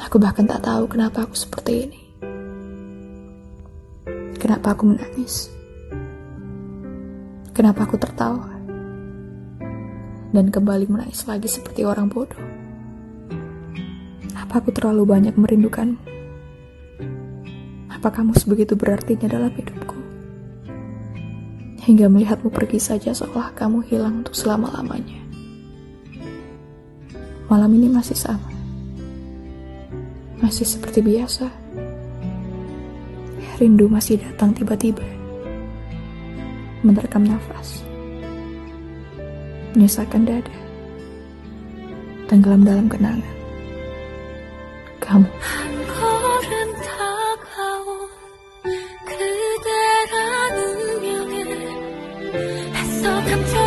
Aku bahkan tak tahu kenapa aku seperti ini. Kenapa aku menangis? Kenapa aku tertawa? Dan kembali menangis lagi seperti orang bodoh. Apa aku terlalu banyak merindukanmu? Apa kamu sebegitu berartinya dalam hidupku? Hingga melihatmu pergi saja seolah kamu hilang untuk selama-lamanya. Malam ini masih sama. Masih seperti biasa. Rindu masih datang tiba-tiba. Menerkam nafas. Menyesakkan dada. Tenggelam dalam kenangan. Kamu. 그대란 운명에 애써 감춰